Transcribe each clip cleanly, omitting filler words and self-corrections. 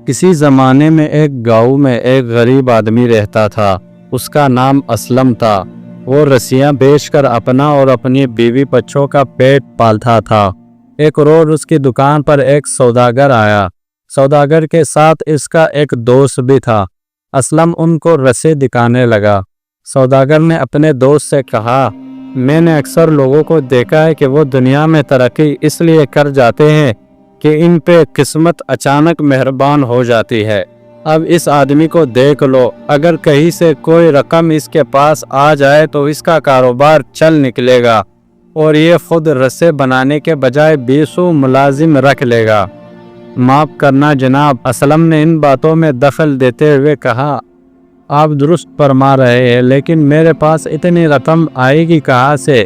کسی زمانے میں ایک گاؤں میں ایک غریب آدمی رہتا تھا۔ اس کا نام اسلم تھا۔ وہ رسیاں بیچ کر اپنا اور اپنی بیوی بچوں کا پیٹ پالتا تھا۔ ایک روز اس کی دکان پر ایک سوداگر آیا۔ سوداگر کے ساتھ اس کا ایک دوست بھی تھا۔ اسلم ان کو رسے دکھانے لگا۔ سوداگر نے اپنے دوست سے کہا، میں نے اکثر لوگوں کو دیکھا ہے کہ وہ دنیا میں ترقی اس لیے کر جاتے ہیں کہ ان پہ قسمت اچانک مہربان ہو جاتی ہے۔ اب اس آدمی کو دیکھ لو، اگر کہیں سے کوئی رقم اس کے پاس آ جائے تو اس کا کاروبار چل نکلے گا اور یہ خود رسے بنانے کے بجائے 20 ملازم رکھ لے گا۔ معاف کرنا جناب، اسلم نے ان باتوں میں دخل دیتے ہوئے کہا، آپ درست فرما رہے ہیں، لیکن میرے پاس اتنی رقم آئے گی کہاں سے؟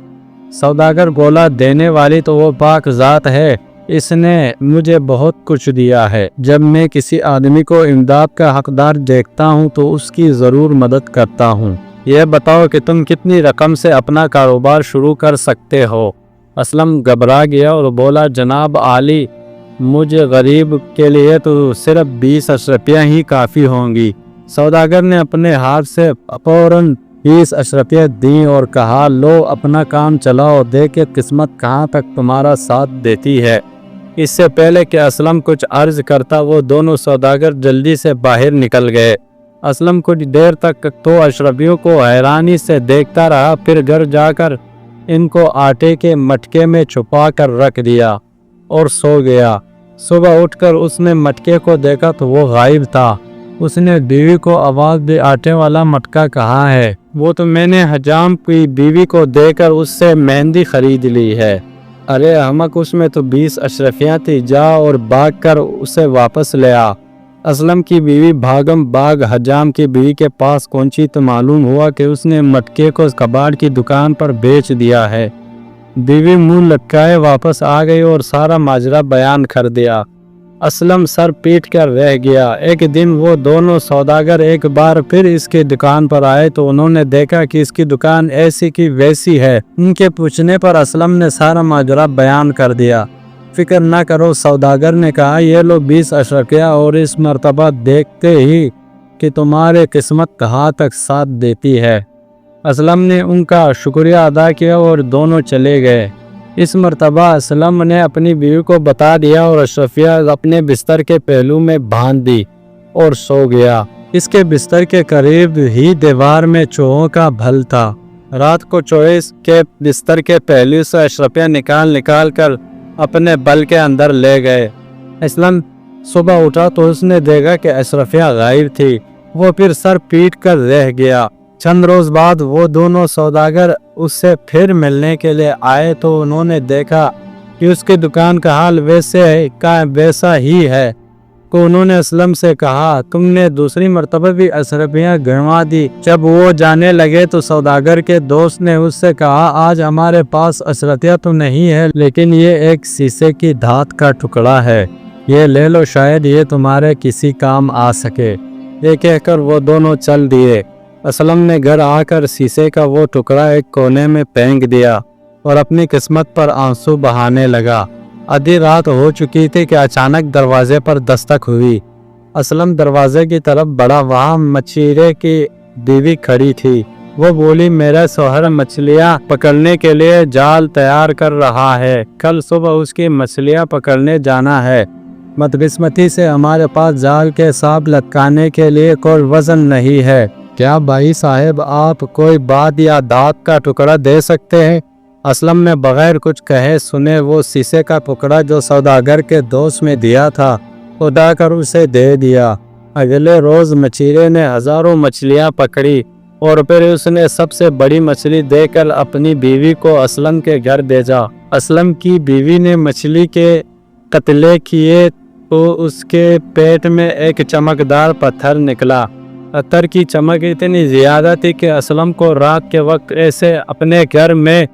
سوداگر بولا، دینے والی تو وہ پاک ذات ہے، اس نے مجھے بہت کچھ دیا ہے۔ جب میں کسی آدمی کو امداد کا حقدار دیکھتا ہوں تو اس کی ضرور مدد کرتا ہوں۔ یہ بتاؤ کہ تم کتنی رقم سے اپنا کاروبار شروع کر سکتے ہو؟ اسلم گھبرا گیا اور بولا، جناب عالی، مجھے غریب کے لیے تو صرف 20 اشرفیاں ہی کافی ہوں گی۔ سوداگر نے اپنے ہاتھ سے فوراً 20 اشرفیاں دیں اور کہا، لو اپنا کام چلاؤ، دیکھے قسمت کہاں تک تمہارا ساتھ دیتی ہے۔ اس سے پہلے کہ اسلم کچھ عرض کرتا، وہ دونوں سوداگر جلدی سے باہر نکل گئے۔ اسلم کچھ دیر تک تو اشرفیوں کو حیرانی سے دیکھتا رہا، پھر گھر جا کر ان کو آٹے کے مٹکے میں چھپا کر رکھ دیا اور سو گیا۔ صبح اٹھ کر اس نے مٹکے کو دیکھا تو وہ غائب تھا۔ اس نے بیوی کو آواز دی، آٹے والا مٹکا کہاں ہے؟ وہ تو میں نے حجام کی بیوی کو دے کر اس سے مہندی خرید لی ہے۔ ارے احمق، اس میں تو 20 اشرفیاں تھی، جا اور بھاگ کر اسے واپس لے آ۔ اسلم کی بیوی بھاگم بھاگ حجام کی بیوی کے پاس پہنچی تو معلوم ہوا کہ اس نے مٹکے کو کباڑ کی دکان پر بیچ دیا ہے۔ بیوی منہ لٹکائے واپس آ گئی اور سارا ماجرا بیان کر دیا۔ اسلم سر پیٹ کر رہ گیا۔ ایک دن وہ دونوں سوداگر ایک بار پھر اس کی دکان پر آئے تو انہوں نے دیکھا کہ اس کی دکان ایسی کی ویسی ہے۔ ان کے پوچھنے پر اسلم نے سارا ماجرا بیان کر دیا۔ فکر نہ کرو، سوداگر نے کہا، یہ لو 20 اشرفیہ اور اس مرتبہ دیکھتے ہی کہ تمہارے قسمت کہاں تک ساتھ دیتی ہے۔ اسلم نے ان کا شکریہ ادا کیا اور دونوں چلے گئے۔ اس مرتبہ اسلم نے اپنی بیوی کو بتا دیا اور اشرفیہ اپنے بستر کے پہلو میں باندھ دی اور سو گیا۔ اس کے بستر کے قریب ہی دیوار میں چوہوں کا بھل تھا۔ رات کو چوہے اس کے بستر کے پہلو سے اشرفیہ نکال کر اپنے بل کے اندر لے گئے۔ اسلم صبح اٹھا تو اس نے دیکھا کہ اشرفیہ غائب تھی۔ وہ پھر سر پیٹ کر رہ گیا۔ چند روز بعد وہ دونوں سوداگر اس سے پھر ملنے کے لیے آئے تو انہوں نے دیکھا کہ اس کی دکان کا حال ویسا ہی ہے۔ تو انہوں نے اسلم سے کہا، تم نے دوسری مرتبہ بھی اشرفیاں گنوا دی۔ جب وہ جانے لگے تو سوداگر کے دوست نے اس سے کہا، آج ہمارے پاس اشرفیہ تو نہیں ہے، لیکن یہ ایک شیشے کی دھات کا ٹکڑا ہے، یہ لے لو، شاید یہ تمہارے کسی کام آ سکے۔ یہ کہہ کر وہ دونوں چل دیے۔ اسلم نے گھر آ کر شیشے کا وہ ٹکڑا ایک کونے میں پھینک دیا اور اپنی قسمت پر آنسو بہانے لگا۔ آدھی رات ہو چکی تھی کہ اچانک دروازے پر دستک ہوئی۔ اسلم دروازے کی طرف بڑھا، وہاں مچھیرے کی بیوی کھڑی تھی۔ وہ بولی، میرا شوہر مچھلیاں پکڑنے کے لیے جال تیار کر رہا ہے، کل صبح اس کی مچھلیاں پکڑنے جانا ہے۔ بدقسمتی سے ہمارے پاس جال کے ساتھ لٹکانے کے لیے کوئی وزن نہیں ہے، کیا بھائی صاحب آپ کوئی بات یا دھات کا ٹکڑا دے سکتے ہیں؟ اسلم نے بغیر کچھ کہے سنے وہ شیشے کا ٹکڑا جو سوداگر کے دوست میں دیا تھا اٹھا کر اسے دے دیا۔ اگلے روز مچھیرے نے ہزاروں مچھلیاں پکڑی اور پھر اس نے سب سے بڑی مچھلی دے کر اپنی بیوی کو اسلم کے گھر بھیجا۔ اسلم کی بیوی نے مچھلی کے قتلے کیے تو اس کے پیٹ میں ایک چمکدار پتھر نکلا۔ پتھر کی چمک اتنی زیادہ تھی کہ اسلم کو رات کے وقت ایسے اپنے گھر میں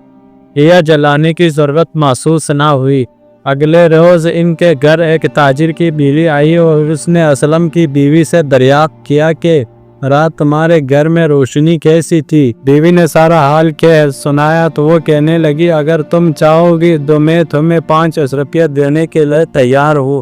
دیا جلانے کی ضرورت محسوس نہ ہوئی۔ اگلے روز ان کے گھر ایک تاجر کی بیوی آئی اور اس نے اسلم کی بیوی سے دریافت کیا کہ رات تمہارے گھر میں روشنی کیسی تھی؟ بیوی نے سارا حال کہہ سنایا تو وہ کہنے لگی، اگر تم چاہو گی تو میں تمہیں 5 اشرفیہ دینے کے لیے تیار ہوں،